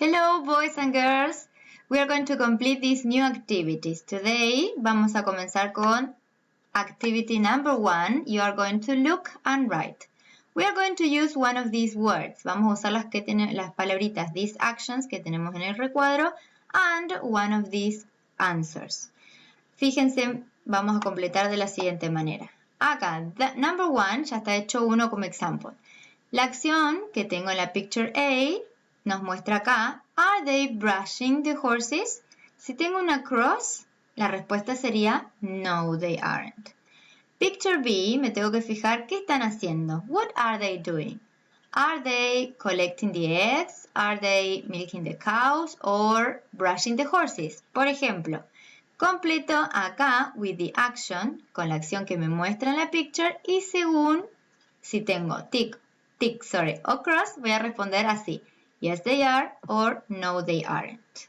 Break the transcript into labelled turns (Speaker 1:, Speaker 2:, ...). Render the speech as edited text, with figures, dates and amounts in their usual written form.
Speaker 1: Hello boys and girls, we are going to complete these new activities. Today vamos a comenzar con activity number 1. You are going to look and write. We are going to use one of these words. Vamos a usar las palabritas, these actions que tenemos en el recuadro and one of these answers. Fíjense, vamos a completar de la siguiente manera. Acá, number 1 ya está hecho uno como example. La acción que tengo en la picture A nos muestra acá, ¿Are they brushing the horses? Si tengo una cross, la respuesta sería No, they aren't. Picture B, me tengo que fijar qué están haciendo. What are they doing? Are they collecting the eggs? Are they milking the cows? Or brushing the horses? Por ejemplo, completo acá with the action, con la acción que me muestra en la picture, y según si tengo tick, o cross, voy a responder así. Yes, they are, or no, they aren't.